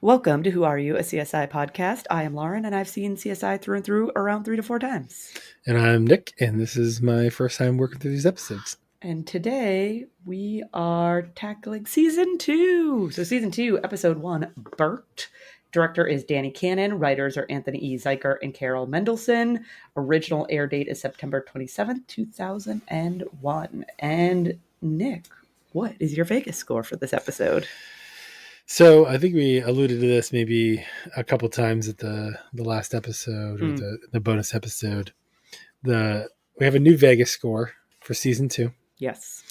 Welcome to Who Are You, a CSI podcast. I am Lauren, and I've seen CSI through and through around 3 to 4 times. And I'm Nick, and this is my first time working through these episodes. And today we are tackling Season 2. So Season 2, Episode 1, Burked. Director is Danny Cannon. Writers are Anthony E. Zeiker and Carol Mendelsohn. Original air date is September 27th, 2001. And Nick, what is your Vegas score for this episode? So I think we alluded to this maybe a couple times at the last episode or the bonus episode. We have a new Vegas score for Season 2. Yes.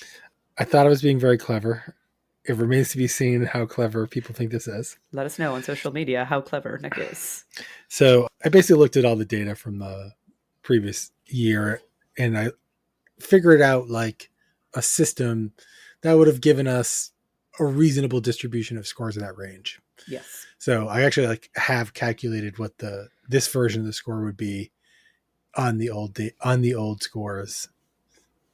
I thought I was being very clever. It remains to be seen how clever people think this is. Let us know on social media how clever Nick is. So I basically looked at all the data from the previous year, and I figured out like a system that would have given us a reasonable distribution of scores in that range. Yes. So I actually have calculated what this version of the score would be on the old scores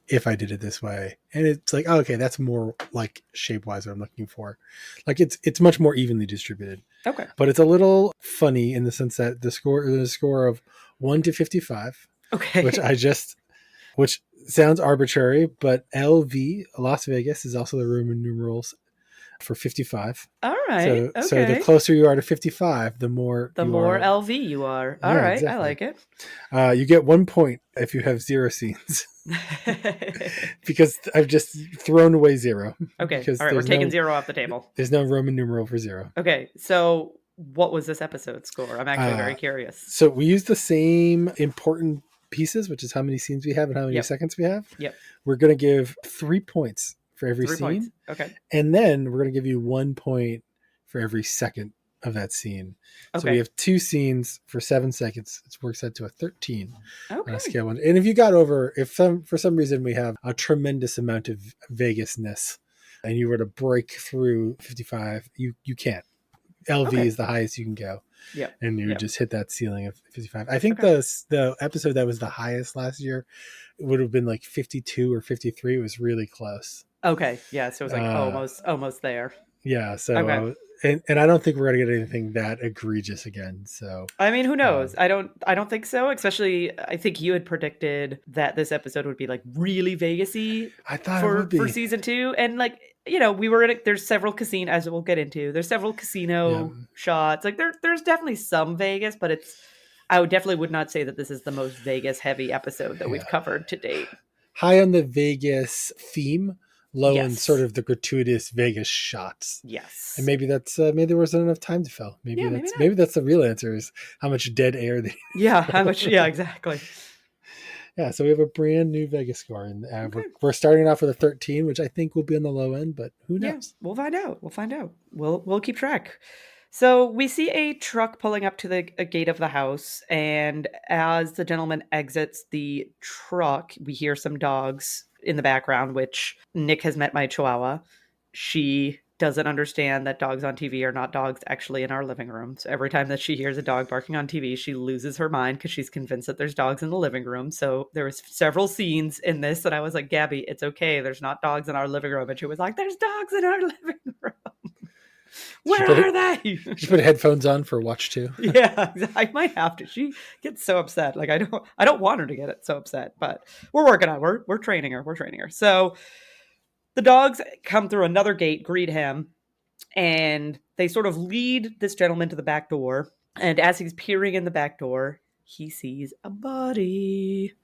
if I did it this way. And it's like, oh, okay, that's more like shape-wise what I'm looking for. Like it's much more evenly distributed. Okay. But it's a little funny in the sense that the score of 1 to 55. Okay. Which sounds arbitrary, but LV, Las Vegas, is also the Roman numerals for 55. All right. So the closer you are to 55, the more LV you are. All right. Exactly. I like it. You get 1 point if you have 0 scenes. Because I've just thrown away 0. Okay. All right. We're taking 0 off the table. There's no Roman numeral for 0. Okay. So what was this episode score? I'm actually very curious. So we used the same important pieces, which is how many scenes we have and how many seconds we have. Yep. We're going to give 3 points for every 3 scene. Points. Okay. And then we're going to give you 1 point for every second of that scene. Okay. So we have 2 scenes for 7 seconds. It works out to a 13 on a scale 1. And if you got over, for some reason we have a tremendous amount of Vegas-ness and you were to break through 55, you can't. LV is the highest you can go. Yeah. And you would just hit that ceiling of 55. I think the episode that was the highest last year would have been like 52 or 53. It was really close. Okay. Yeah. So it was like almost there. Yeah. So, and I don't think we're going to get anything that egregious again. So, I mean, who knows? I don't think so. Especially, I think you had predicted that this episode would be like really Vegas-y. I thought it would be. For Season 2. And like, we were in there's several casino, as we'll get into, there's several casino shots. Like there's definitely some Vegas, but I would not say that this is the most Vegas heavy episode that we've covered to date. High on the Vegas theme, low on sort of the gratuitous Vegas shots. Yes. And maybe maybe there wasn't enough time to fill. Maybe that's the real answer is how much dead air they how much exactly. Yeah, so we have a brand new Vegas score, and we're starting off with a 13, which I think will be on the low end, but who knows? Yeah, we'll find out. We'll keep track. So we see a truck pulling up to the gate of the house, and as the gentleman exits the truck, we hear some dogs in the background, which Nick has met my Chihuahua. She doesn't understand that dogs on TV are not dogs actually in our living room. So every time that she hears a dog barking on TV, she loses her mind because she's convinced that there's dogs in the living room. So there was several scenes in this that I was like, Gabby, it's okay. There's not dogs in our living room. And she was like, there's dogs in our living room. Where are they? She put headphones on for watch 2. Yeah, I might have to. She gets so upset. Like I don't want her to get it so upset, but we're working on it. We're training her. So the dogs come through another gate, greet him, and they sort of lead this gentleman to the back door. And as he's peering in the back door, he sees a body.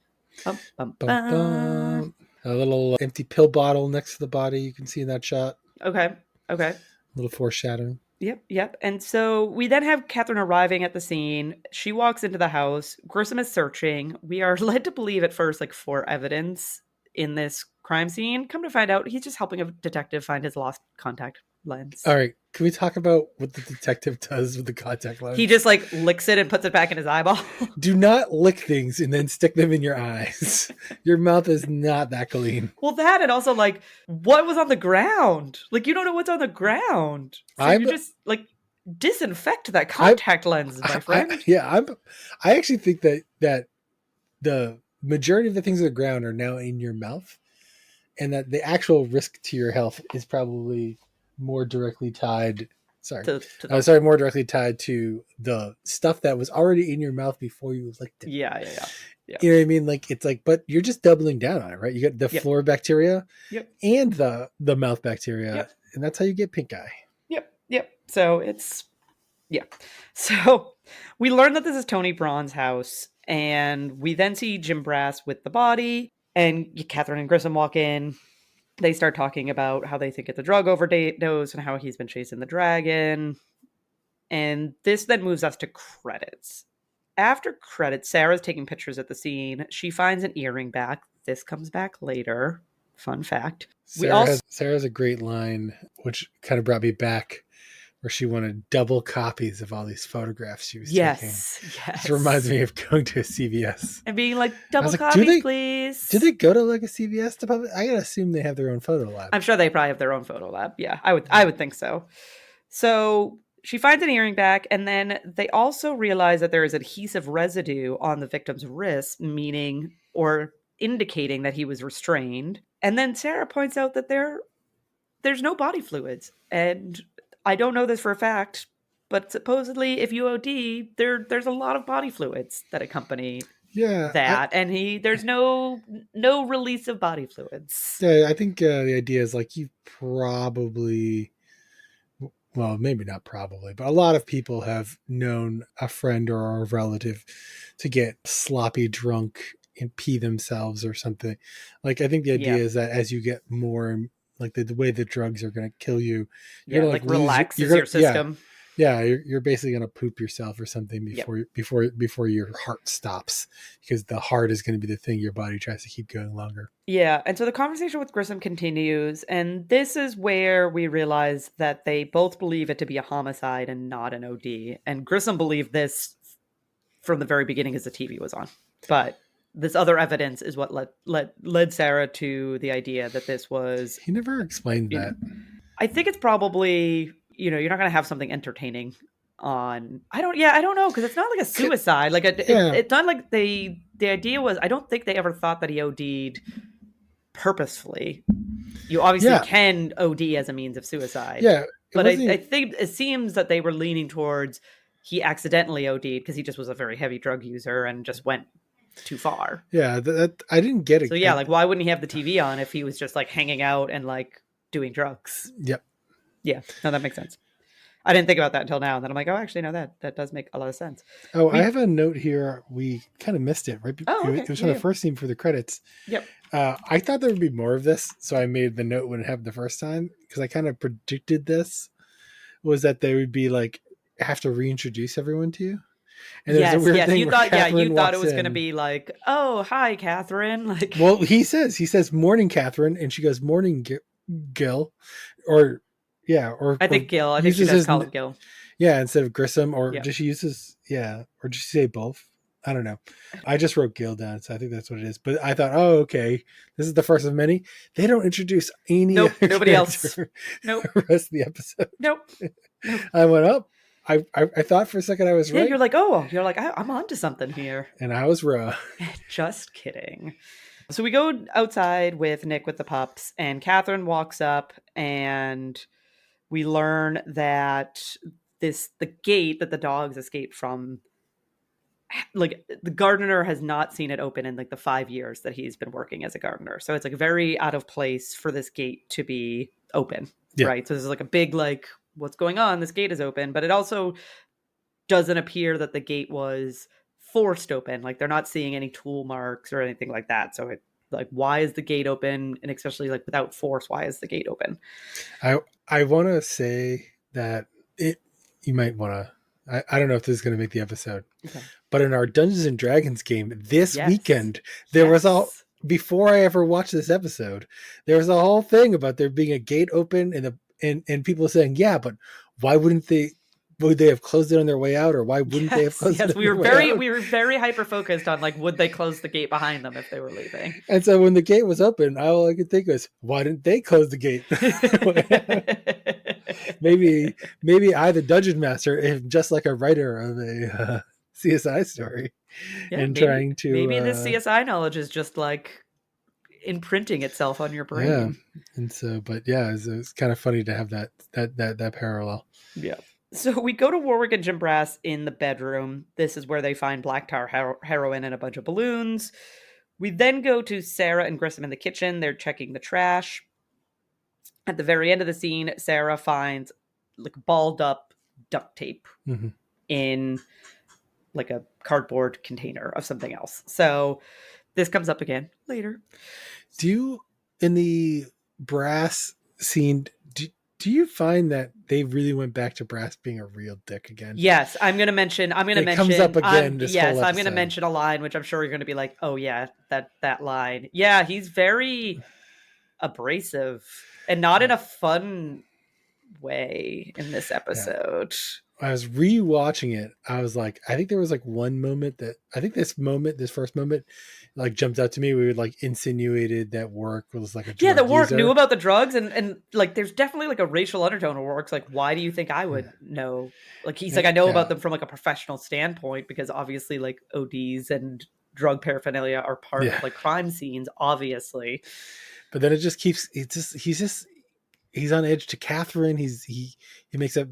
Bum, bum, bum. A little empty pill bottle next to the body. You can see in that shot. Okay. A little foreshadowing. Yep. And so we then have Catherine arriving at the scene. She walks into the house. Grissom is searching. We are led to believe at first, like, for evidence in this crime scene. Come to find out, he's just helping a detective find his lost contact lens. All right. Can we talk about what the detective does with the contact lens? He just like licks it and puts it back in his eyeball. Do not lick things and then stick them in your eyes. Your mouth is not that clean. Well, that and also like what was on the ground? Like you don't know what's on the ground. So you just like disinfect that contact lens, my friend. I actually think that the majority of the things on the ground are now in your mouth, and that the actual risk to your health is probably more directly tied Sorry. to the Sorry, more directly tied to the stuff that was already in your mouth before you licked it. yeah. You know what I mean? Like, it's like, but you're just doubling down on it, right? You get the Yep. floor bacteria Yep. and the mouth bacteria, Yep. and that's how you get pink eye. Yep. So it's yeah. So we learn that this is Tony Braun's house, and we then see Jim Brass with the body, and Catherine and Grissom walk in. They start talking about how they think it's a drug overdose and how he's been chasing the dragon. And this then moves us to credits. After credits, Sarah's taking pictures at the scene. She finds an earring back. This comes back later. Fun fact. Sarah has a great line, which kind of brought me back, where she wanted double copies of all these photographs she was taking. Yes. This reminds me of going to a CVS. And being like, double like, copies, please. Do they go to like a CVS to publish? I gotta assume they have their own photo lab. I'm sure they probably have their own photo lab. Yeah, I would think so. So she finds an earring back, and then they also realize that there is adhesive residue on the victim's wrist, meaning or indicating that he was restrained. And then Sarah points out that there's no body fluids. And I don't know this for a fact, but supposedly if you OD, there's a lot of body fluids that accompany that. And there's no release of body fluids. Yeah, I think the idea is like you probably, well, maybe not probably, but a lot of people have known a friend or a relative to get sloppy drunk and pee themselves or something. Like, I think the idea is that as you get more, like the way the drugs are going to kill you, you're gonna, like relaxes your system. Yeah, you're basically going to poop yourself or something before your heart stops, because the heart is going to be the thing your body tries to keep going longer. Yeah, and so the conversation with Grissom continues, and this is where we realize that they both believe it to be a homicide and not an OD. And Grissom believed this from the very beginning as the TV was on. But this other evidence is what led Sarah to the idea that this was... He never explained that. I think it's probably, you're not going to have something entertaining on... I don't know, because it's not like a suicide. Like, it's not like the idea was... I don't think they ever thought that he OD'd purposefully. You obviously can OD as a means of suicide. Yeah. But I think it seems that they were leaning towards he accidentally OD'd because he just was a very heavy drug user and just went too far. Yeah, I didn't get it. So yeah, like, why wouldn't he have the TV on if he was just like hanging out and like doing drugs? Yep. Yeah, no, that makes sense. I didn't think about that until now, and then I'm like, oh, actually, no, that does make a lot of sense. Oh, I have a note here. We kind of missed it, right? Okay. It was from the first scene for the credits. Yep. I thought there would be more of this, so I made the note when it happened the first time, because I kind of predicted this, was that they would be like, have to reintroduce everyone to you. And yes, a weird thing you thought it was going to be like, oh, hi, Catherine. Like, well, he says, morning, Catherine, and she goes, morning, Gil, or I think Gil. I think she does call him Gil. Yeah, instead of Grissom, or does she use his? Yeah, or does she say both? I don't know. I just wrote Gil down, so I think that's what it is. But I thought, oh, okay, this is the first of many. They don't introduce any. Nobody else. Nope. The rest of the episode. Nope. I went up. I thought for a second I was right. You're like, I'm onto something here. And I was wrong. Just kidding. So we go outside with Nick with the pups, and Catherine walks up, and we learn that the gate that the dogs escaped from, like, the gardener has not seen it open in like the 5 years that he's been working as a gardener. So it's like very out of place for this gate to be open. Yeah. Right. So there's like a big, like, what's going on? This gate is open, but it also doesn't appear that the gate was forced open. Like, they're not seeing any tool marks or anything like that. So it, like, why is the gate open? And especially like without force, why is the gate open? I want to say that you might want to, I don't know if this is going to make the episode, but in our Dungeons and Dragons game this weekend, there was before I ever watched this episode, there was a whole thing about there being a gate open and people saying, yeah, but why would they have closed it on their way out, or why wouldn't they have closed it? We were very hyper focused on, like, would they close the gate behind them if they were leaving? And so when the gate was open, all I could think was, why didn't they close the gate? maybe I, the dungeon master, am just like a writer of a CSI story, and trying to maybe the CSI knowledge is just like imprinting itself on your Yeah. brain. And so, but yeah, it's kind of funny to have that parallel. Yeah. So we go to Warwick and Jim Brass in the bedroom. This is where they find black tar heroin and a bunch of balloons. We then go to Sarah and Grissom in the kitchen. They're checking the trash. At the very end of the scene, Sarah finds like balled up duct tape Mm-hmm. in like a cardboard container of something else. So this comes up again later. Do you, in the Brass scene, do you find that they really went back to Brass being a real dick again? Yes, I'm going to mention. It comes up again. Yes, I'm going to mention a line which I'm sure you're going to be like, "Oh yeah, that line." Yeah, he's very abrasive and not in a fun way in this episode. I was rewatching it. I was like, I think there was like one moment that I think this first moment, like jumped out to me. We would like insinuated that Warwick was like a drug that Warwick user. knew about the drugs, and like there's definitely like a racial undertone of Warwick's like, why do you think I would know? Like he's like, I know about them from like a professional standpoint because obviously like ODs and drug paraphernalia are part of like crime scenes, obviously. But then it just keeps. He's on edge to Catherine. He makes up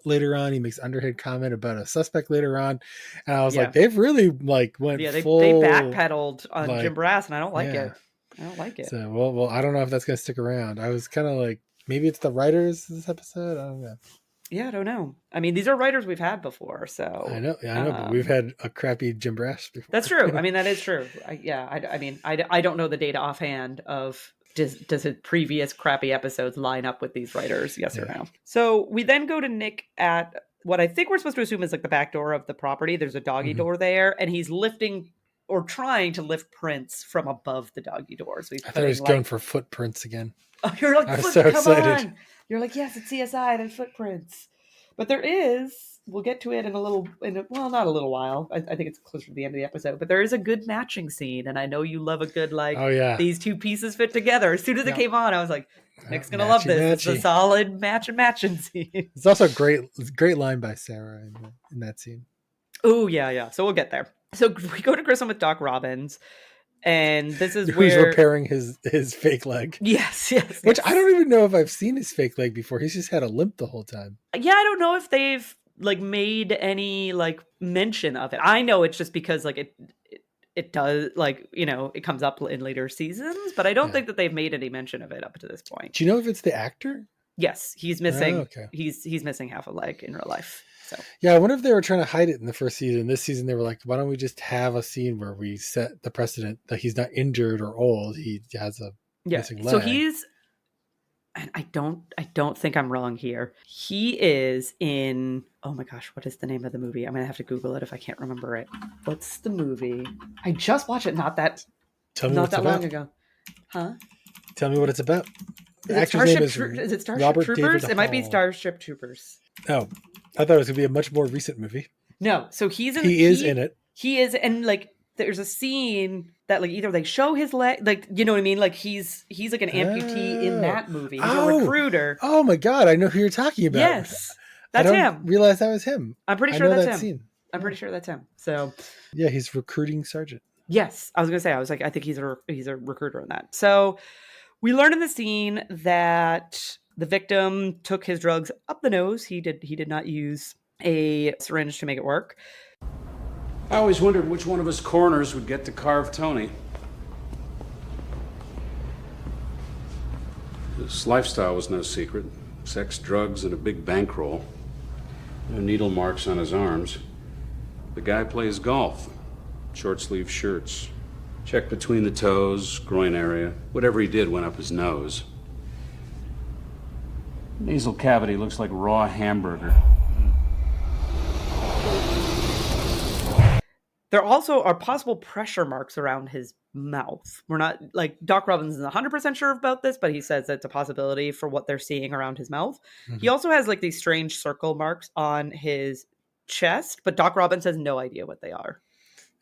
later on. He makes underhand comment about a suspect later on, and I was like, they've really like went full. They backpedaled on Jim Brass, and I don't like it. I don't like it. So well, I don't know if that's gonna stick around. I was kind of like, maybe it's the writers of this episode. I don't know. Yeah, I don't know. I mean, these are writers we've had before, so I know, but we've had a crappy Jim Brass before. That's true. I mean, that is true. I don't know the data offhand of does his previous crappy episodes line up with these writers? Yes or no? So we then go to Nick at what I think we're supposed to assume is like the back door of the property. There's a doggy door there, and he's lifting or trying to lift prints from above the doggy door. So I thought he was going for footprints again. Oh, you're like, I was so excited. On. You're like, yes, it's CSI. There's footprints, but there is. We'll get to it not a little while. I think it's closer to the end of the episode, but there is a good matching scene, and I know you love a good these two pieces fit together. As soon as it came on, I was like, Nick's gonna love this. It's a solid matching scene. It's also a great line by Sarah in that scene. Oh yeah. So we'll get there. So we go to Grissom with Doc Robbins. And this is who's repairing his fake leg. Yes. Which I don't even know if I've seen his fake leg before. He's just had a limp the whole time. Yeah, I don't know if they've like made any like mention of it. I know it's just because like it does like, you know, it comes up in later seasons, but I don't think that they've made any mention of it up to this point. Do you know if it's the actor? Yes, he's missing. Okay. He's missing half a leg in real life. So yeah, I wonder if they were trying to hide it in the first season. This season, they were like, "Why don't we just have a scene where we set the precedent that he's not injured or old? He has a missing leg." So he's, and I don't think I'm wrong here. He is in. Oh my gosh, what is the name of the movie? I'm gonna have to Google it if I can't remember it. What's the movie? I just watched it not that long ago. Huh? Tell me what it's about. Is it Starship Troopers? It might be Starship Troopers. Oh, I thought it was going to be a much more recent movie. No, so he's in. He is in it. He is, and like there's a scene that like either they show his leg, like you know what I mean, like he's like an amputee in that movie. He's a recruiter. Oh my god, I know who you're talking about. Yes, that's him. Realize that was him. I'm pretty sure that's him. Scene. I'm pretty sure that's him. So yeah, he's recruiting sergeant. Yes, I was gonna say. I was like, I think he's a recruiter in that. So we learn in the scene that the victim took his drugs up the nose. He did not use a syringe to make it work. I always wondered which one of us coroners would get to carve Tony. His lifestyle was no secret. Sex, drugs, and a big bankroll. No needle marks on his arms. The guy plays golf. Short sleeve shirts. Check between the toes, groin area. Whatever he did went up his nose. Nasal cavity looks like raw hamburger. There also are possible pressure marks around his mouth. We're not, like, Doc Robbins is 100% sure about this, but he says it's a possibility for what they're seeing around his mouth. Mm-hmm. He also has, like, these strange circle marks on his chest, but Doc Robbins has no idea what they are.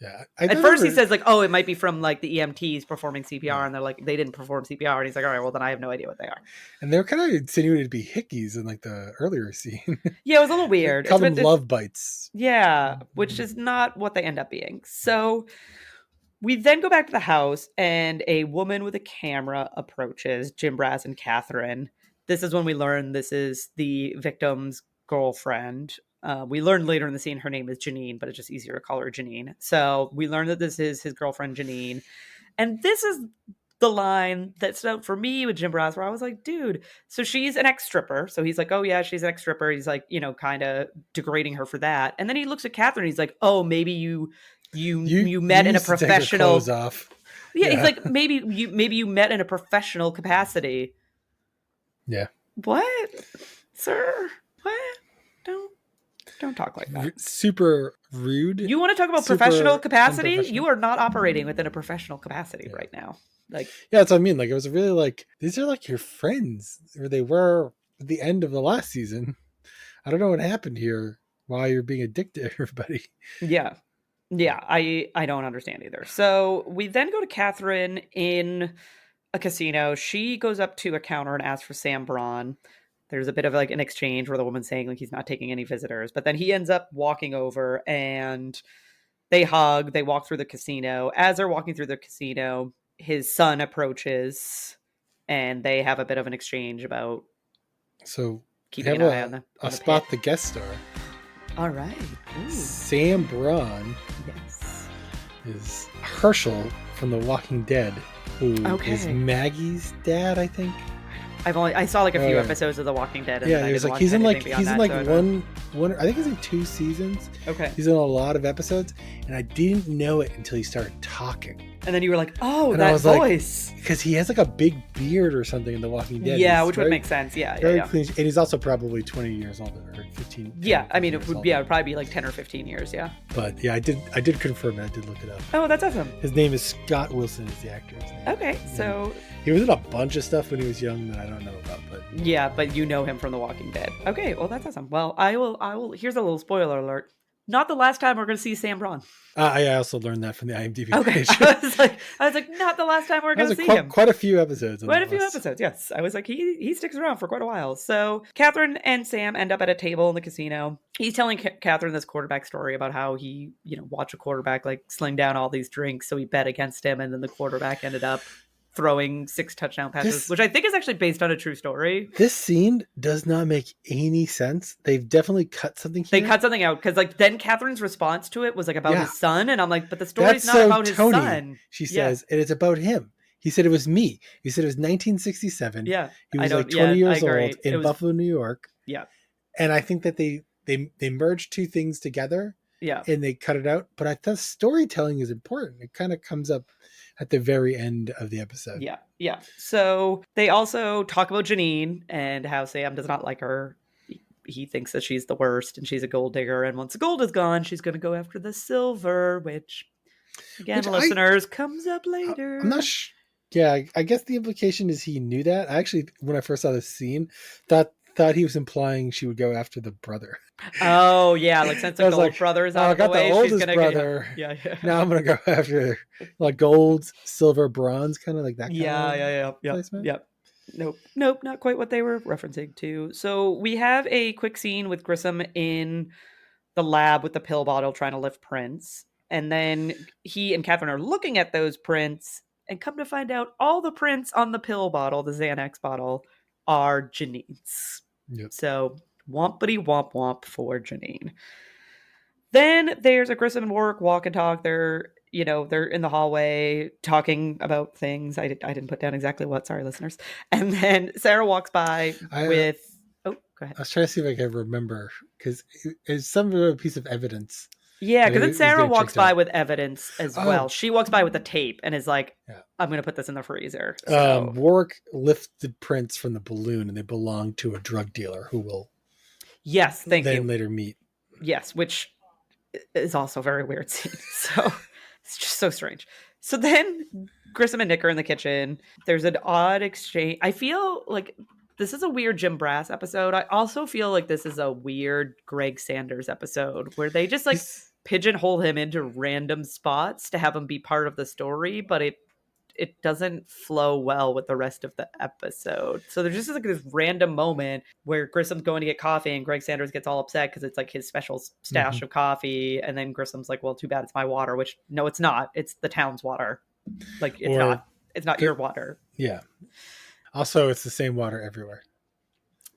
Yeah. At first he says, like, oh, it might be from, like, the EMTs performing CPR, and they're like, they didn't perform CPR, and he's like, all right, well, then I have no idea what they are. And they're kind of insinuated to be hickeys in, like, the earlier scene. Yeah, it was a little weird. Call them love bites. Yeah, which is not what they end up being. So We then go back to the house, and a woman with a camera approaches Jim Brass and Catherine. This is when we learn this is the victim's girlfriend. We learn later in the scene her name is Janine, but it's just easier to call her Janine. So we learn that this is his girlfriend, Janine. And this is the line that stood out for me with Jim Brass, where I was like, dude, so she's an ex-stripper. So he's like, oh yeah, she's an ex-stripper. He's like, kind of degrading her for that. And then he looks at Catherine. He's like, oh, maybe you met in a professional. Off. Yeah, he's like, maybe you met in a professional capacity. Yeah. What, sir? What? Don't talk like that. Super rude. You want to talk about professional capacity? You are not operating within a professional capacity right now. Like, yeah, that's what I mean. Like, it was really like, these are like your friends, or they were at the end of the last season. I don't know what happened here. Why you're being a dick to everybody. Yeah. I don't understand either. So we then go to Catherine in a casino. She goes up to a counter and asks for Sam Braun. There's a bit of like an exchange where the woman's saying like he's not taking any visitors, but then he ends up walking over and they hug. They walk through the casino. As they're walking through the casino, his son approaches and they have a bit of an exchange about keeping an eye on the spot the guest star. All right. Ooh. Sam Braun is Herschel from The Walking Dead, who is Maggie's dad, I think. I saw like a few episodes of The Walking Dead. And yeah, he's like one. I think he's in 2 seasons. Okay, he's in a lot of episodes, and I didn't know it until he started talking. And then you were like, "Oh, and that voice!" Because he has like a big beard or something in The Walking Dead. Yeah, which would make sense. Yeah, clean, and he's also probably 20 years older, or 15. Yeah, I mean, it would probably be like 10 or 15 years. Yeah. But yeah, I did confirm it. I did look it up. Oh, that's awesome. His name is Scott Wilson. Is the actor's name. Okay, so he was in a bunch of stuff when he was young that I don't know about, but yeah, but you know him from The Walking Dead. Okay, well that's awesome. Well, I will. Here's a little spoiler alert. Not the last time we're going to see Sam Braun. I also learned that from the IMDb page. I was like, not the last time we're going to see him. Quite a few episodes. Yes. I was like, he sticks around for quite a while. So Catherine and Sam end up at a table in the casino. He's telling Catherine this quarterback story about how he, watched a quarterback like sling down all these drinks, so he bet against him, and then the quarterback ended up throwing 6 touchdown passes, which I think is actually based on a true story. This scene does not make any sense. They've definitely cut something here. They cut something out because like then Catherine's response to it was like about his son, and I'm like, but the story's not about his son. She says, and it's about him. He said it was me. He said it was 1967. Yeah. He was like 20 years old in Buffalo, New York. Yeah. And I think that they merged 2 things together. Yeah. And they cut it out. But I thought storytelling is important. It kind of comes up at the very end of the episode. Yeah. Yeah. So they also talk about Janine and how Sam does not like her. He thinks that she's the worst and she's a gold digger. And once the gold is gone, she's going to go after the silver, which again, listeners, comes up later. I'm not sure. Yeah, I guess the implication is he knew that. I actually, when I first saw this scene, thought he was implying she would go after the brother. Oh yeah, like since the gold brother is out of the way, she's gonna brother. Yeah. Now I'm gonna go after like gold, silver, bronze, kind of like that. Yeah. Placement. Yep. Nope, not quite what they were referencing to. So we have a quick scene with Grissom in the lab with the pill bottle trying to lift prints, and then he and Catherine are looking at those prints. And come to find out, all the prints on the pill bottle, the Xanax bottle, are Janine's. Yep. So, wompity womp womp for Janine. Then there's a Grissom and Warwick walk and talk. They're in the hallway talking about things. I didn't put down exactly what. Sorry, listeners. And then Sarah walks by with... Oh, go ahead. I was trying to see if I can remember, because it's some other piece of evidence. Yeah, because then Sarah walks by with evidence as well. She walks by with the tape and is like, I'm going to put this in the freezer. So. Warwick lifted prints from the balloon and they belong to a drug dealer who will later meet. Yes, which is also a very weird scene. So it's just so strange. So then Grissom and Nick are in the kitchen. There's an odd exchange. I feel like this is a weird Jim Brass episode. I also feel like this is a weird Greg Sanders episode where they just like pigeonhole him into random spots to have him be part of the story, but it doesn't flow well with the rest of the episode. So there's just like this random moment where Grissom's going to get coffee and Greg Sanders gets all upset because it's like his special stash of coffee. And then Grissom's like, well, too bad it's my water, which no, it's not. It's the town's water. Like it's not your water. Yeah. Also, it's the same water everywhere.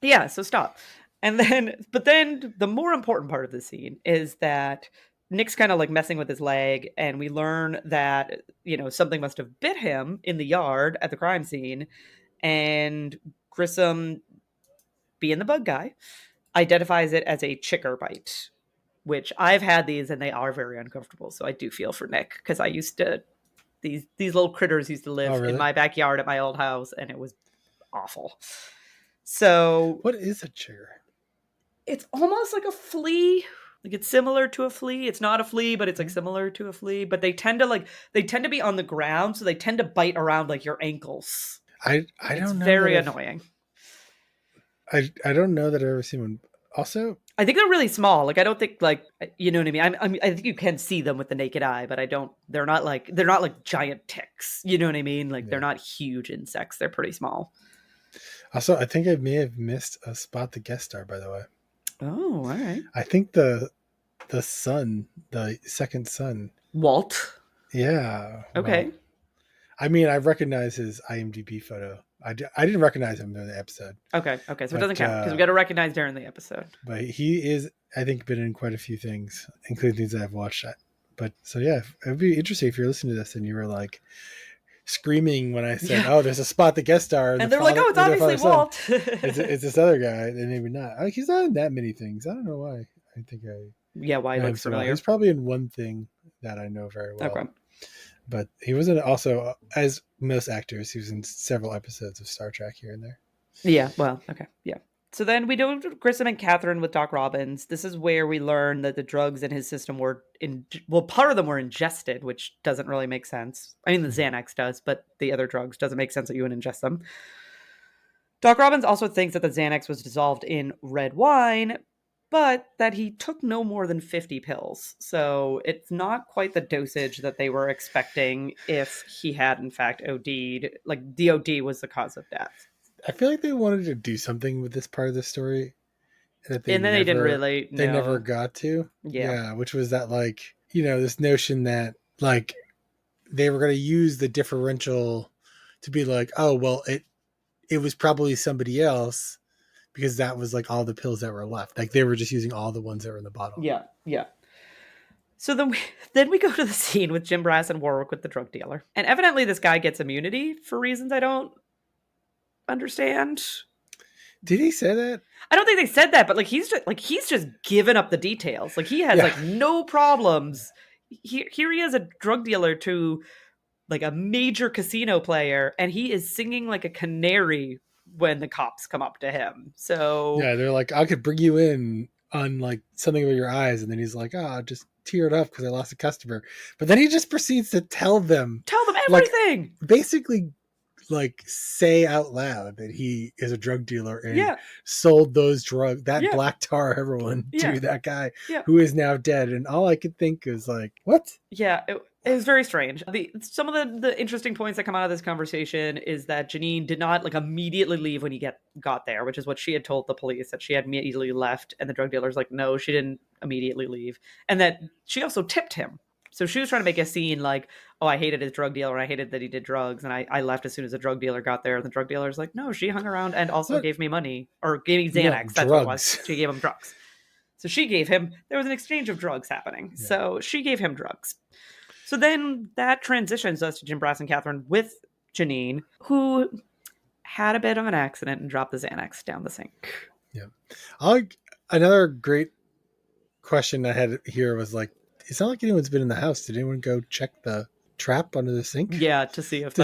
Yeah, so stop. But then the more important part of the scene is that Nick's kind of like messing with his leg, and we learn that, something must have bit him in the yard at the crime scene. And Grissom, being the bug guy, identifies it as a chigger bite, which I've had these and they are very uncomfortable. So I do feel for Nick, because I used to, these little critters used to live in my backyard at my old house, and it was awful. So what is a chigger? It's almost like a flea. Like, it's similar to a flea. It's not a flea, but it's like similar to a flea. But they tend to be on the ground, so they tend to bite around like your ankles. I don't know. Very annoying. I don't know that I've ever seen one. Also, I think they're really small. Like, I don't think, like, you know what I mean? I think you can see them with the naked eye, but they're not like giant ticks. You know what I mean? Like, they're not huge insects. They're pretty small. Also, I think I may have missed a Spot the Guest Star, by the way. Oh, all right. I think the son, the second son. Walt. Yeah. Okay. Well, I mean, I recognize his IMDb photo. I didn't recognize him in the episode. Okay. So it doesn't count, because we got to recognize during the episode. But he is, I think, been in quite a few things, including things that I've watched. But so, yeah, it would be interesting if you're listening to this and you were like screaming when I said, "Oh, there's a Spot the Guest Star," and they're like, "Oh, it's obviously Walt." it's this other guy, and maybe not. Like, he's not in that many things. I don't know why. Why he looks familiar. He's probably in one thing that I know very well. Okay. But he wasn't also, as most actors, he was in several episodes of Star Trek here and there. Yeah, well, okay, yeah. So then we go to Grissom and Catherine with Doc Robbins. This is where we learn that the drugs in his system were part of them were ingested, which doesn't really make sense. I mean, the Xanax does, but the other drugs doesn't make sense that you would ingest them. Doc Robbins also thinks that the Xanax was dissolved in red wine, but that he took no more than 50 pills. So it's not quite the dosage that they were expecting if he had, in fact, OD'd. Like, the OD was the cause of death. I feel like they wanted to do something with this part of the story. They didn't really. They never got to. Yeah, which was that, like, this notion that, like, they were going to use the differential to be like, oh, well, it was probably somebody else, because that was like all the pills that were left. Like, they were just using all the ones that were in the bottle. Yeah. So then we go to the scene with Jim Brass and Warwick with the drug dealer. And evidently this guy gets immunity for reasons I don't understand. Did he say that? I don't think they said that, but he's just given up the details. Like, he has like no problems. Here he is, a drug dealer to like a major casino player, and he is singing like a canary when the cops come up to him. So yeah, they're like, I could bring you in on like something with your eyes, and then he's like, I just teared up because I lost a customer. But then he just proceeds to tell them everything. Like, basically, like, say out loud that he is a drug dealer and sold those drugs, that black tar heroin, to that guy who is now dead. And all I could think is like, what? Yeah, it was very strange. Some of the interesting points that come out of this conversation is that Janine did not like immediately leave when he got there, which is what she had told the police, that she had immediately left. And the drug dealer's like, no, she didn't immediately leave. And that she also tipped him. So she was trying to make a scene like, oh, I hated his drug dealer, and I hated that he did drugs, and I left as soon as the drug dealer got there. And the drug dealer's like, no, she hung around and also gave me money, or gave me Xanax. That's what it was. She gave him drugs. So there was an exchange of drugs happening. Yeah. So she gave him drugs. So then that transitions us to Jim Brass and Catherine with Janine, who had a bit of an accident and dropped the Xanax down the sink. Yeah. Another great question I had here was like, it's not like anyone's been in the house. Did anyone go check the trap under the sink? Yeah, to see if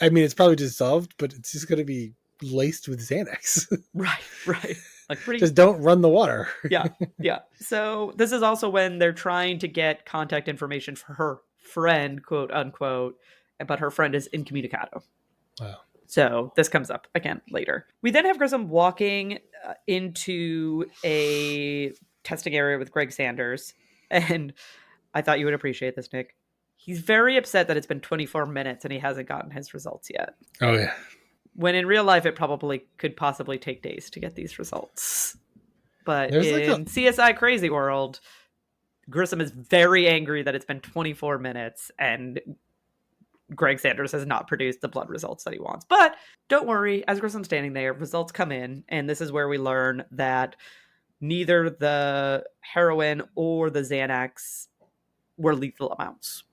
I mean, it's probably dissolved, but it's just going to be laced with Xanax. Right. Like, just don't run the water. Yeah. So this is also when they're trying to get contact information for her friend, quote unquote, but her friend is incommunicado. Wow. So this comes up again later. We then have Grissom walking into a testing area with Greg Sanders. And I thought you would appreciate this, Nick. He's very upset that it's been 24 minutes and he hasn't gotten his results yet. Oh, yeah. When in real life, it probably could possibly take days to get these results. But There's in CSI Crazy World, Grissom is very angry that it's been 24 minutes and Greg Sanders has not produced the blood results that he wants. But don't worry, as Grissom's standing there, results come in, and this is where we learn that neither the heroin or the Xanax were lethal amounts.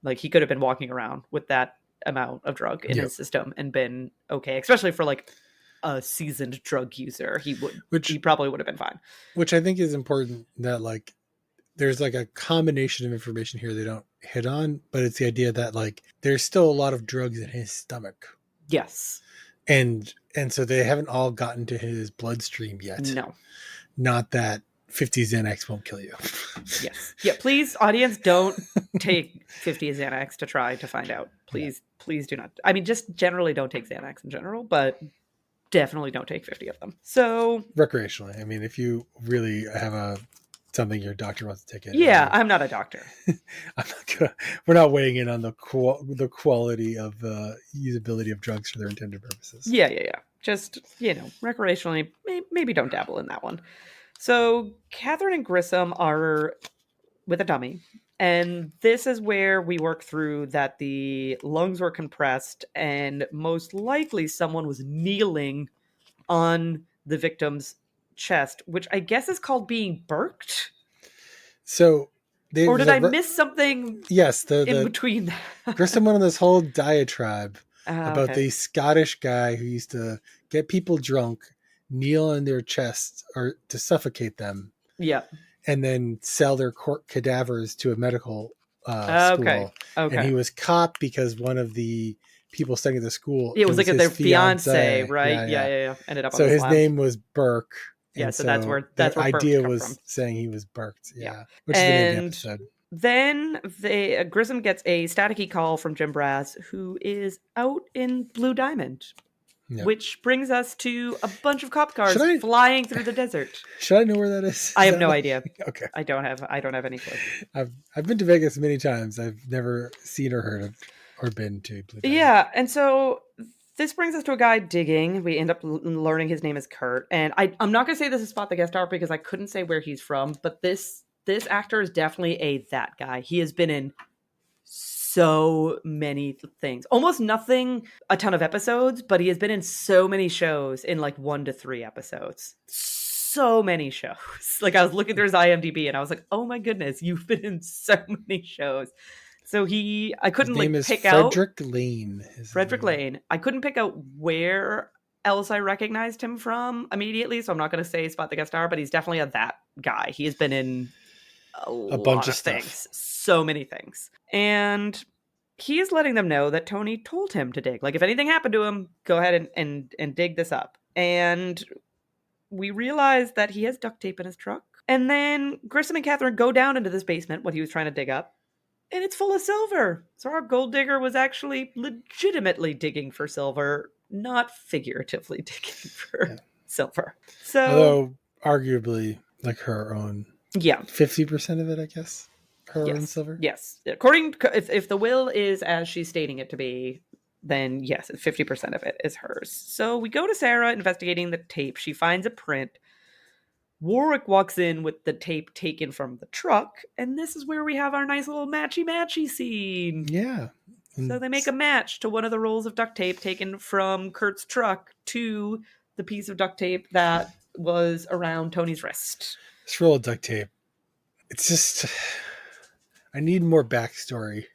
Like, he could have been walking around with that amount of drug in his system and been okay, especially for like a seasoned drug user. He probably would have been fine. Which I think is important, that like there's like a combination of information here they don't hit on, but it's the idea that like there's still a lot of drugs in his stomach. Yes. And so they haven't all gotten to his bloodstream yet. No. Not that 50 Xanax won't kill you. Yes. Yeah, please, audience, don't take 50 Xanax to try to find out. Please, please do not. I mean, just generally don't take Xanax in general, but definitely don't take 50 of them. So recreationally. I mean, if you really have something your doctor wants to take in. Yeah, I'm not a doctor. We're not weighing in on the quality of usability of drugs for their intended purposes. Yeah. Just, recreationally, maybe don't dabble in that one. So Catherine and Grissom are with a dummy. And this is where we work through that the lungs were compressed and most likely someone was kneeling on the victim's chest, which I guess is called being burked. So, or did I miss something? Yes, in between. Grissom went on this whole diatribe about the Scottish guy who used to get people drunk, kneel on their chest or to suffocate them. Yeah. And then sell their cadavers to a medical school. Okay. And he was caught because one of the people studying at the school. It was like their fiance, right? Yeah. Ended up. So his name was Burke. Yeah, so that's where idea Burke was from. Saying he was Burked. Yeah. Which is the name of the episode. Then Grissom gets a staticky call from Jim Brass, who is out in Blue Diamond. Yep. Which brings us to a bunch of cop cars flying through the desert. Should I know where that is? I have no idea. Okay. I don't have any clue. I've been to Vegas many times. I've never seen or heard of or been to Blue Diamond. Yeah, and so this brings us to a guy digging. We end up learning his name is Kurt. And I'm not going to say this is Spot the Guest Star because I couldn't say where he's from, but this actor is definitely that guy. He has been in so many things. Almost nothing, a ton of episodes, but he has been in so many shows in like 1 to 3 episodes. So many shows. Like I was looking through his IMDb and I was like, oh my goodness, you've been in so many shows. So I couldn't pick out Frederick Lane. Frederick Lane. I couldn't pick out where else I recognized him from immediately, so I'm not going to say Spot the Guest Star, but he's definitely that guy. He has been in a bunch of things. So many things. And he is letting them know that Tony told him to dig. Like, if anything happened to him, go ahead and dig this up. And we realize that he has duct tape in his truck. And then Grissom and Catherine go down into this basement, what he was trying to dig up. And it's full of silver. So our gold digger was actually legitimately digging for silver, not figuratively digging for silver. So, although arguably, like her own, 50% of it, I guess, her own silver. Yes, according if the will is as she's stating it to be, then yes, 50% of it is hers. So we go to Sarah investigating the tape. She finds a print. Warwick walks in with the tape taken from the truck, and this is where we have our nice little matchy scene. Yeah. So they make a match to one of the rolls of duct tape taken from Kurt's truck to the piece of duct tape that was around Tony's wrist. This roll of duct tape, it's just, I need more backstory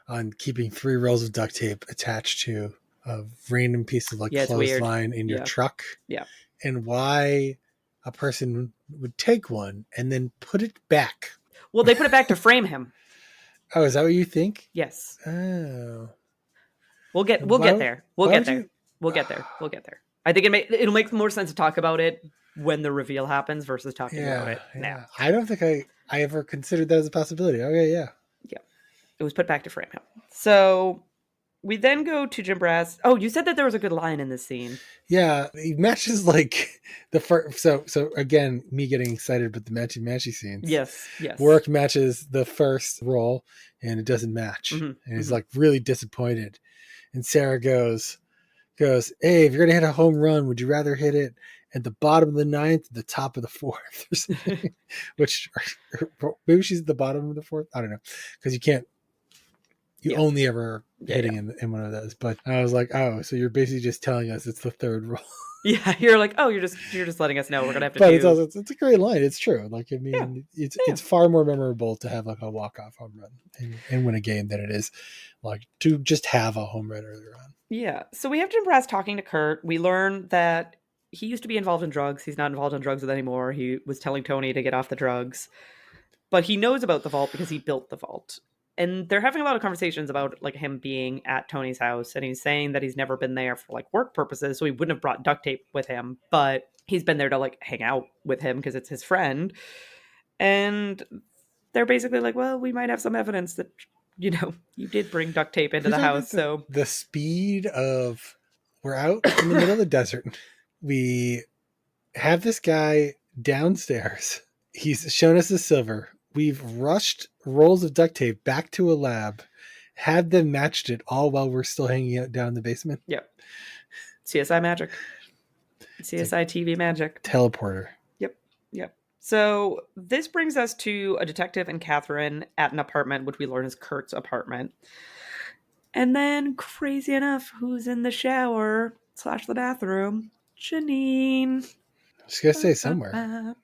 on keeping 3 rolls of duct tape attached to a random piece of clothesline in your truck. Yeah. And why a person would take one and then put it back. Well, they put it back to frame him. Oh, is that what you think? Yes. Oh. We'll get there. We'll get there. I think it'll make more sense to talk about it when the reveal happens versus talking about it now. I don't think I ever considered that as a possibility. Okay, yeah. Yeah. It was put back to frame him. So We then go to Jim Brass. Oh, you said that there was a good line in this scene. Yeah, he matches like the first. So again, me getting excited with the matchy scenes. Yes. Warwick matches the first roll, and it doesn't match, and he's like really disappointed. And Sarah goes, "Hey, if you're gonna hit a home run, would you rather hit it at the bottom of the ninth, the top of the fourth, or something?" Which maybe she's at the bottom of the fourth. I don't know, because you can't. You only ever hitting in one of those. But I was like, oh, so you're basically just telling us it's the third roll. Yeah, you're like, oh, you're just letting us know we're gonna have to. But do... it's a great line. It's true. Like, I mean, it's far more memorable to have like a walk-off home run and win a game than it is like to just have a home run earlier on. Yeah. So we have Jim Brass talking to Kurt. We learn that he used to be involved in drugs. He's not involved in drugs anymore. He was telling Tony to get off the drugs, but he knows about the vault because he built the vault. And they're having a lot of conversations about like him being at Tony's house, and he's saying that he's never been there for like work purposes, so he wouldn't have brought duct tape with him, but he's been there to like hang out with him because it's his friend. And they're basically like, well, we might have some evidence that you did bring duct tape into the house. So the speed of we're out in the middle of the desert. We have this guy downstairs. He's shown us the silver. We've rushed rolls of duct tape back to a lab, had them matched it all while we're still hanging out down in the basement. Yep. CSI magic. CSI TV magic. Teleporter. Yep. So this brings us to a detective and Catherine at an apartment, which we learn is Kurt's apartment. And then, crazy enough, who's in the shower / the bathroom? Janine. I was going to say somewhere.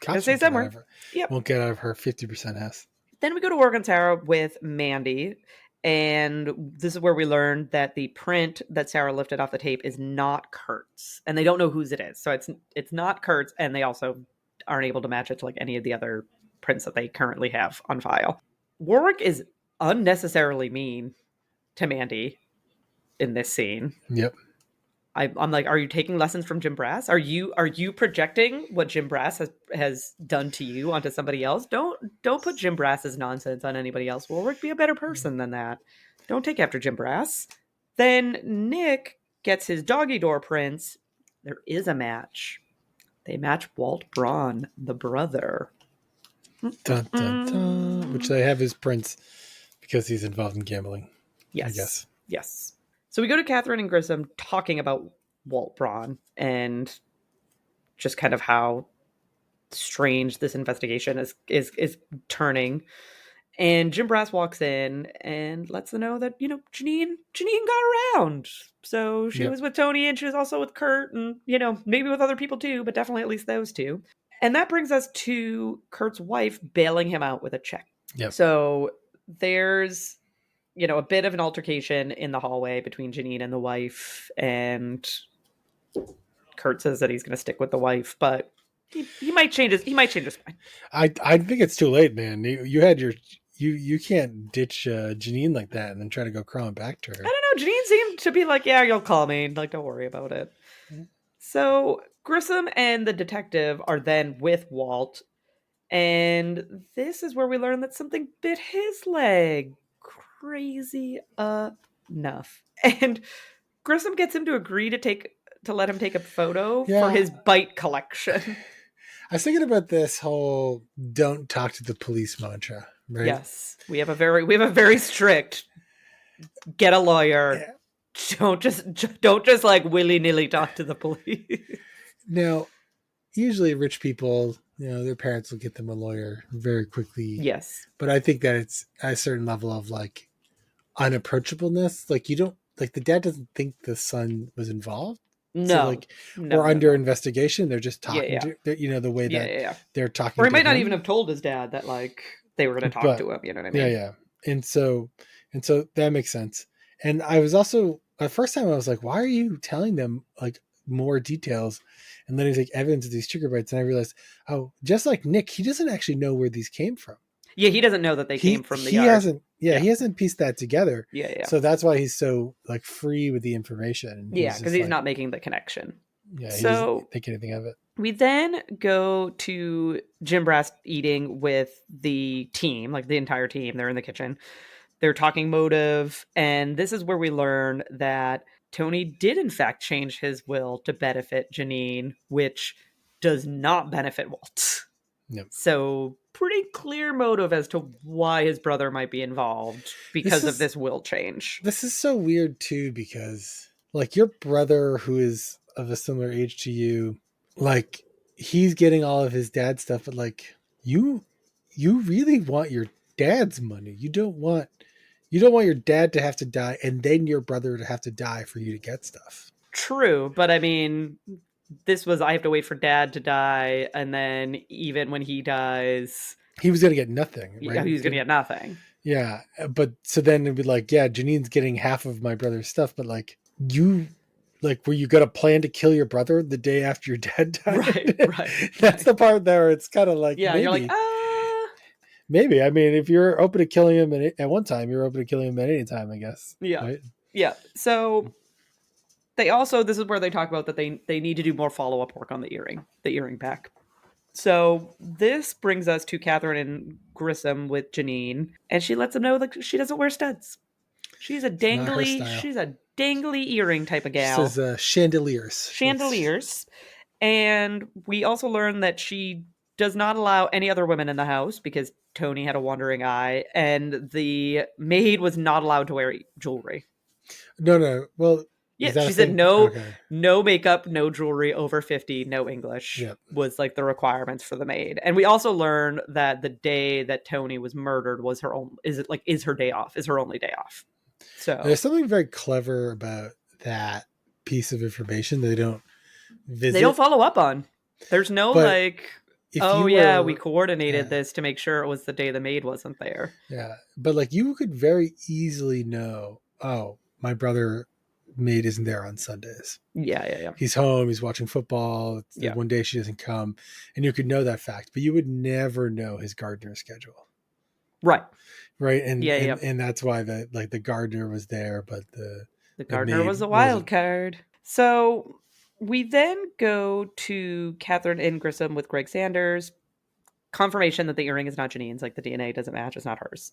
Gotta say somewhere. Yep. Won't get out of her 50% ass. Then we go to work on Sarah with Mandy. And this is where we learn that the print that Sarah lifted off the tape is not Kurt's. And they don't know whose it is. So it's not Kurt's. And they also aren't able to match it to like any of the other prints that they currently have on file. Warwick is unnecessarily mean to Mandy in this scene. Yep. I'm like, are you taking lessons from Jim Brass? Are you projecting what Jim Brass has done to you onto somebody else? Don't put Jim Brass's nonsense on anybody else. Warwick, be a better person than that. Don't take after Jim Brass. Then Nick gets his doggy door prints. There is a match. They match Walt Braun, the brother. Dun, dun, dun. Which they have his prints because he's involved in gambling. Yes. I guess. Yes. So we go to Catherine and Grissom talking about Walt Braun and just kind of how strange this investigation is turning. And Jim Brass walks in and lets them know that, Janine got around. So she was with Tony and she was also with Kurt and, maybe with other people too, but definitely at least those two. And that brings us to Kurt's wife bailing him out with a check. Yep. So there's a bit of an altercation in the hallway between Janine and the wife, and Kurt says that he's going to stick with the wife, but he might change his mind. I think it's too late, man. You had you can't ditch Janine like that and then try to go crawling back to her. I don't know. Janine seemed to be like, yeah, you'll call me. Like, don't worry about it. Mm-hmm. So Grissom and the detective are then with Walt, and this is where we learn that something bit his leg. Crazy enough. And Grissom gets him to agree to let him take a photo for his bite collection. I was thinking about this whole "don't talk to the police" mantra, right? Yes. We have a very strict get a lawyer. Yeah. Don't just like willy-nilly talk to the police. Now, usually rich people, their parents will get them a lawyer very quickly. Yes. But I think that it's a certain level of like unapproachableness. Like the dad doesn't think the son was involved. No. So we're under investigation. They're just talking to the way that they're talking. Or he might not even have told his dad that like they were going to talk to him. You know what I mean? Yeah. And so that makes sense. And I was also the first time I was like, why are you telling them like more details? And then he's like evidence of these trigger bites. And I realized, just like Nick, he doesn't actually know where these came from. Yeah, he doesn't know that they came from the yard. He hasn't pieced that together. Yeah. So that's why he's so like free with the information. Yeah, because he's not making the connection. Yeah, he doesn't think anything of it. We then go to Jim Brass eating with the team, like the entire team. They're in the kitchen. They're talking motive, and this is where we learn that Tony did in fact change his will to benefit Janine, which does not benefit Walt. Yep. So pretty clear motive as to why his brother might be involved because of this will change. This is so weird too, because like your brother, who is of a similar age to you, like he's getting all of his dad's stuff, but like you really want your dad's money. You don't want your dad to have to die and then your brother to have to die for you to get stuff. True, but I mean, this was I have to wait for dad to die, and then even when he dies, he was gonna get nothing, right? Yeah, he was gonna get nothing. Yeah, but so then it'd be like, yeah, Janine's getting half of my brother's stuff, but like you, like, were you gonna plan to kill your brother the day after your dad died? Right. That's the part there. It's kind of like, yeah, maybe. You're like, maybe. I mean, if you're open to killing him at one time, you're open to killing him at any time, I guess. Yeah, right? Yeah. So they also, this is where they talk about that they need to do more follow up work on the earring pack. So this brings us to Catherine and Grissom with Janine, and she lets them know that she doesn't wear studs. She's a dangly earring type of gal. She says chandeliers. And we also learn that she does not allow any other women in the house because Tony had a wandering eye, and the maid was not allowed to wear jewelry. No. Well, yeah, she said no makeup, no jewelry, over 50, no English was like the requirements for the maid. And we also learned that the day that Tony was murdered was her own, is her day off, is her only day off. So there's something very clever about that piece of information they don't visit. They don't follow up on. There's no we coordinated this to make sure it was the day the maid wasn't there. Yeah, but like you could very easily know, oh, my brother maid isn't there on Sundays. Yeah. He's home, he's watching football. One day she doesn't come, and you could know that fact, but you would never know his gardener schedule. Right. And that's why the gardener was there, but the gardener was a wild card. So we then go to Catherine and Grissom with Greg Sanders. Confirmation that the earring is not Janine's, like the DNA doesn't match, it's not hers.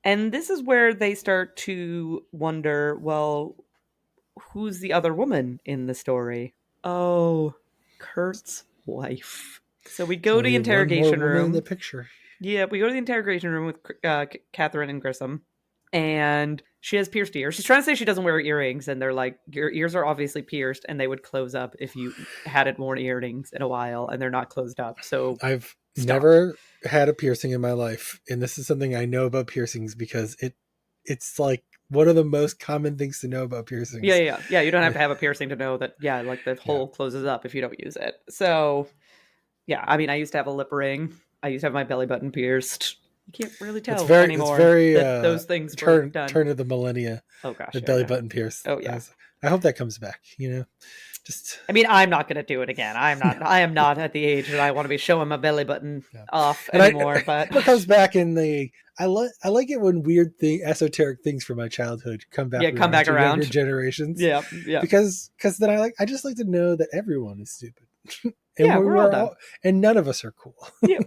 And this is where they start to wonder, well, who's the other woman in the story? Oh, Kurt's wife. So we go to the interrogation room. In the picture. Yeah, we go to the interrogation room with Catherine and Grissom, and she has pierced ears. She's trying to say she doesn't wear earrings, and they're like, your ears are obviously pierced, and they would close up if you hadn't worn earrings in a while, and they're not closed up. So I've never had a piercing in my life, and this is something I know about piercings because it's like one of the most common things to know about piercings. Yeah. You don't have to have a piercing to know that. Yeah, like the hole closes up if you don't use it. So, yeah, I mean, I used to have a lip ring. I used to have my belly button pierced. You can't really tell anymore. It's very that those things were done. Turn of the millennia. Oh gosh, the belly button pierced. Oh yeah. I hope that comes back. I mean, I'm not going to do it again. I am not at the age that I want to be showing my belly button off anymore. But it comes back in the. I like it when weird esoteric things from my childhood come back. Yeah, come back around. Generations. Yeah. Because then I just like to know that everyone is stupid. And we're all dumb. And none of us are cool. Yeah,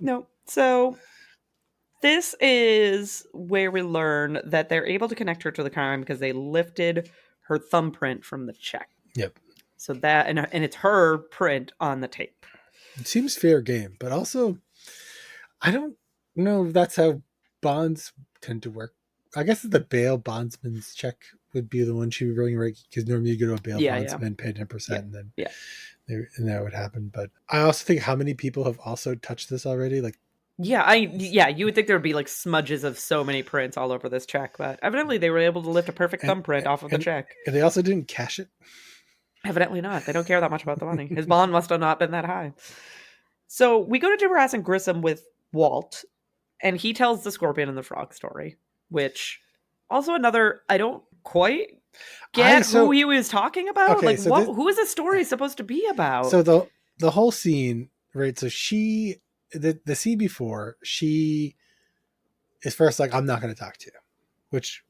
no. So this is where we learn that they're able to connect her to the crime because they lifted her thumbprint from the check. Yep. So that, and it's her print on the tape. It seems fair game, but also I don't know if that's how bonds tend to work. I guess the bail bondsman's check would be the one she would bring, right? Because normally you go to a bail bondsman, pay 10%, and then and that would happen. But I also think how many people have also touched this already? Like, you would think there would be like smudges of so many prints all over this check, but evidently they were able to lift a perfect thumbprint off of the check. And they also didn't cash it? Evidently not. They don't care that much about the money. His bond must have not been that high. So we go to Jim and Grissom with Walt, and he tells the Scorpion and the Frog story, which also another, I don't quite get who he was talking about. Okay, who is this story supposed to be about? So the whole scene, right? So the scene before, she is first like, I'm not going to talk to you, which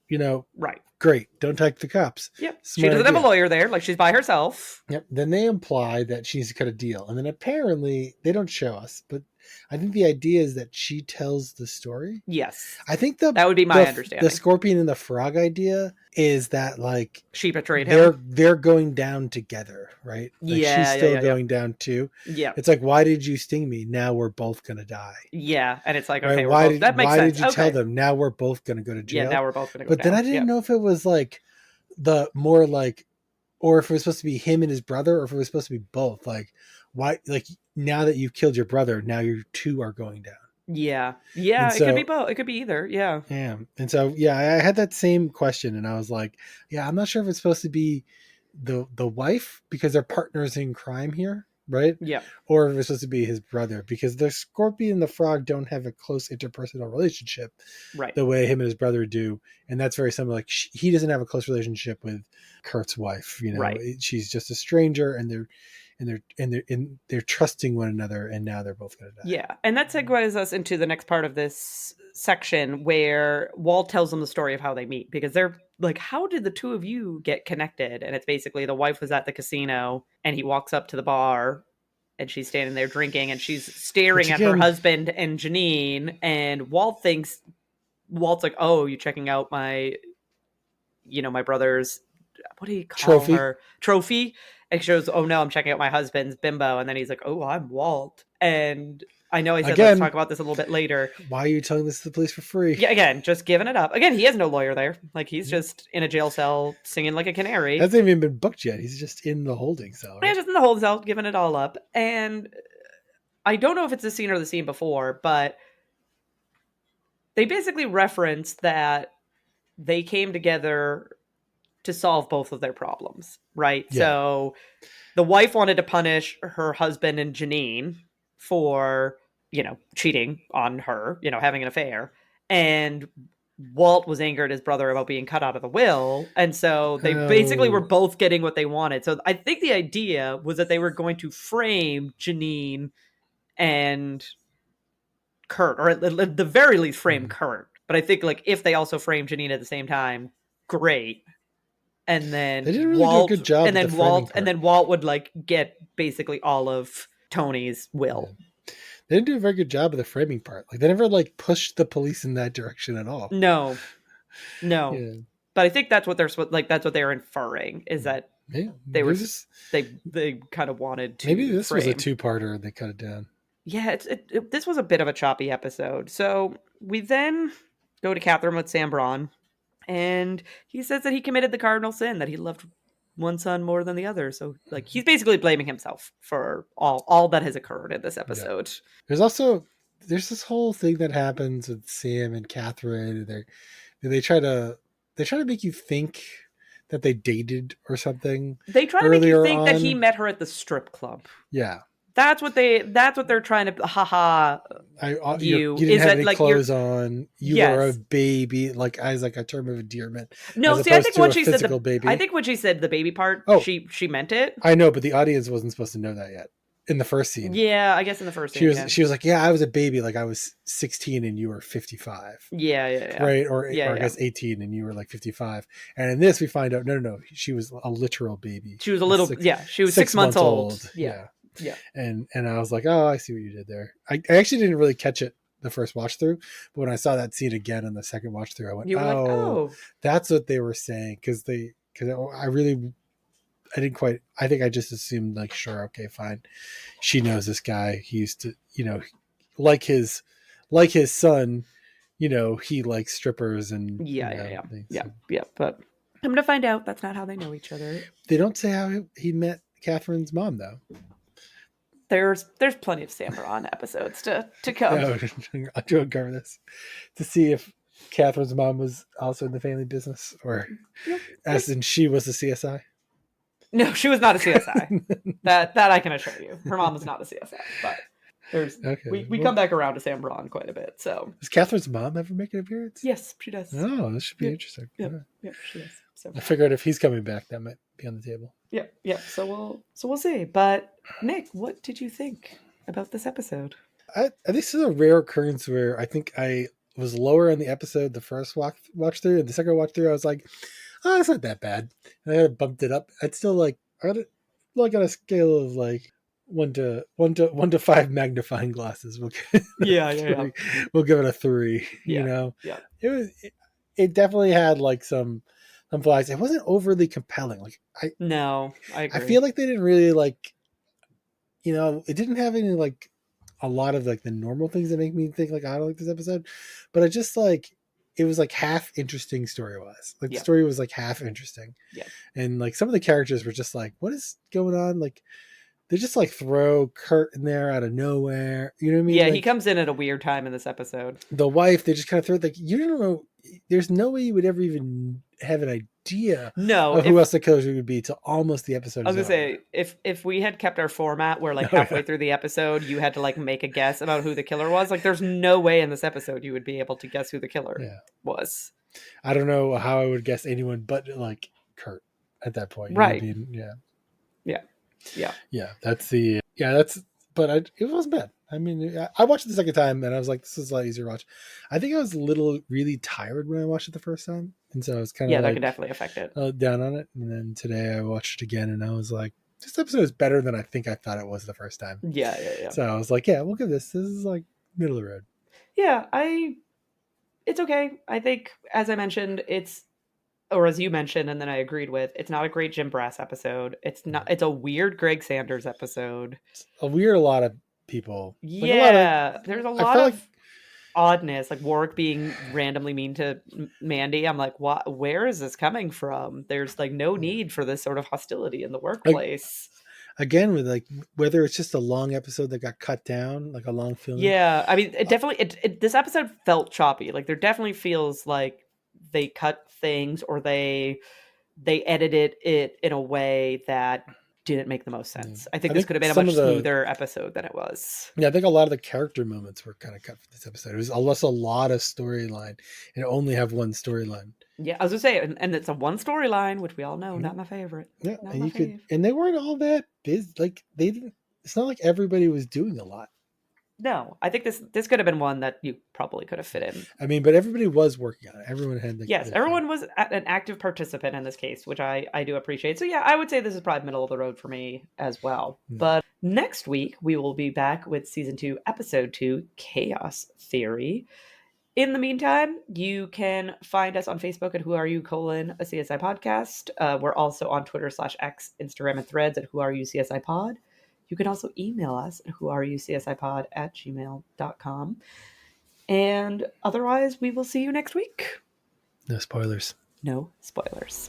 Right. great. Don't take the cops. Yep. She Smart doesn't have a idea. lawyer there. Like, she's by herself. Yep. Then they imply that she needs to cut a deal. And then apparently they don't show us, but I think the idea is that she tells the story. Yes. I think that would be my understanding. The scorpion and the frog idea is that like she betrayed him. They're going down together, right? Like she's still going down too. Yeah. It's like, why did you sting me? Now we're both gonna die. Yeah. And it's like, okay, right? that makes sense. Why did you tell them? Now we're both gonna go to jail. Yeah, now we're both gonna go But down. then I didn't know if it was like the more like, or if it was supposed to be him and his brother, or if it was supposed to be both. Like, why? Like, now that you've killed your brother, now you two are going down. Yeah. It could be both. It could be either. Yeah. And so I had that same question, and I was like, yeah, I'm not sure if it's supposed to be the wife because they're partners in crime here, right? Yeah. Or if it's supposed to be his brother, because the scorpion and the frog don't have a close interpersonal relationship, right? The way him and his brother do, and that's very similar. Like he doesn't have a close relationship with Kurt's wife. Right. She's just a stranger, and they're trusting one another, and now they're both going to die. Yeah, and that segues us into the next part of this section where Walt tells them the story of how they meet, because they're like, how did the two of you get connected? And it's basically the wife was at the casino and he walks up to the bar and she's standing there drinking and she's staring at her husband and Janine, and Walt's like, oh, you checking out my brother's, what do you call her? Trophy. And she goes, oh no, I'm checking out my husband's bimbo. And then he's like, oh, I'm Walt. And I know I said, let's talk about this a little bit later. Why are you telling this to the police for free? Yeah, again, just giving it up. Again, he has no lawyer there. Like, he's just in a jail cell singing like a canary. Hasn't even been booked yet. He's just in the holding cell. Right? Yeah, just in the holding cell, giving it all up. And I don't know if it's the scene or the scene before, but they basically reference that they came together to solve both of their problems, right? Yeah. So the wife wanted to punish her husband and Janine for, cheating on her, having an affair. And Walt was angered at his brother about being cut out of the will. And so they basically were both getting what they wanted. So I think the idea was that they were going to frame Janine and Kurt, or at the very least frame Kurt. But I think like if they also frame Janine at the same time, great. And then they didn't really do a good job. And then Walt would like get basically all of Tony's will. Yeah. They didn't do a very good job of the framing part. Like they never like pushed the police in that direction at all. No. Yeah. But I think that's what they're inferring, is that they kind of wanted to. Maybe this was a two-parter and they cut it down. Yeah, this was a bit of a choppy episode. So we then go to Catherine with Sam Braun. And he says that he committed the cardinal sin, that he loved one son more than the other. So, like, he's basically blaming himself for all that has occurred in this episode. Yeah. There's this whole thing that happens with Sam and Catherine. They try to make you think that they dated or something. They try to make you think that he met her at the strip club. Yeah. That's what they're trying to you didn't have any clothes on. You were a baby, like as like a term of endearment. No, see, I think when she said the baby part, she meant it. I know, but the audience wasn't supposed to know that yet in the first scene. Yeah, I guess in the first scene. She was like, yeah, I was a baby, like I was 16 and you were 55. Yeah. Right, or I guess 18 and you were like 55. And in this, we find out no, she was a literal baby. She was she was 6 months old. Yeah. And I was like, oh, I see what you did there. I actually didn't really catch it the first watch through, but when I saw that scene again in the second watch through, I went, that's what they were saying. Because I think I just assumed like, sure, okay, fine. She knows this guy. He used to, like his son, he likes strippers and But I'm gonna find out that's not how they know each other. They don't say how he met Catherine's mom though. There's plenty of Sam Braun episodes to come. I'll do a cover this to see if Catherine's mom was also in the family business, or as in she was a CSI. No, she was not a CSI. that I can assure you. Her mom was not a CSI. But we come back around to Sam Braun quite a bit. So does Catherine's mom ever make an appearance? Yes, she does. Oh, this should be interesting. Yeah, she does. So I figured if he's coming back, that might be on the table. Yeah. So we'll see. But Nick, what did you think about this episode? This is a rare occurrence where I think I was lower in the episode the first watch through, and the second watch through I was like, oh, it's not that bad. And I had bumped it up. I'd still like on a scale of like one to five magnifying glasses. We'll give Yeah, yeah. we'll give it a 3. Yeah, You know, yeah. it definitely had like some flaws. It wasn't overly compelling. Like No, I I agree. feel like they didn't really like, you know, it didn't have any like a lot of like the normal things that make me think like I don't like this episode, but I just like it was like half interesting story wise. Like the Yeah. story was like half interesting, Yeah. and like some of the characters were just like, what is going on? Like they just like throw Kurt in there out of nowhere. You know what I mean? Yeah, like, he comes in at a weird time in this episode. the wife, they just kind of throw it like you don't know. There's no way you would ever even have an idea No, of who else the killer would be till almost the episode. I was is gonna over. say if we had kept our format where like Oh, halfway yeah. through the episode you had to like make a guess about who the killer was, like there's no way in this episode you would be able to guess who the killer Yeah. was. I don't know how I would guess anyone but like Kurt at that point. Right. Yeah. But it wasn't bad. I mean, I watched it the second time and I was like, this is a lot easier to watch. I think I was really tired when I watched it the first time. And so I was kind of Yeah, that like could definitely affect it. down on it. And then today I watched it again and I was like, this episode is better than I think I thought it was the first time. Yeah. So I was like, yeah, we'll give this. This is like middle of the road. Yeah, it's okay. I think as I mentioned, or as you mentioned and then I agreed with, it's not a great Jim Brass episode. It's a weird Greg Sanders episode. A lot of people. Yeah, there's a lot of like oddness, like Warwick being randomly mean to Mandy. I'm like, what? Where is this coming from? There's like no need for this sort of hostility in the workplace. Again, with like whether it's just a long episode that got cut down, like a long film. Yeah, I mean, it definitely. This episode felt choppy. Like there definitely feels like they cut things or they edited it in a way that didn't make the most sense. I think this could have been a much smoother episode than it was. Yeah, I think a lot of the character moments were kind of cut for this episode. It was almost a lot of storyline and only have one storyline. Yeah, I was gonna say, and it's a one storyline, which we all know, not my favorite. Yeah, not and my you could, fave. and they weren't all that busy. Like they didn't. It's not like everybody was doing a lot. No, I think this could have been one that you probably could have fit in. I mean, but everybody was working on it. Everyone had like, yes, everyone was an active participant in this case, which I do appreciate. So yeah, I would say this is probably middle of the road for me as well. But next week we will be back with season 2, episode 2, Chaos Theory. In the meantime, you can find us on Facebook at Who Are You, a CSI podcast. We're also on Twitter /X, Instagram, and Threads at Who Are You CSI Pod. You can also email us at whoareyoucsipod@gmail.com. And otherwise, we will see you next week. No spoilers. No spoilers.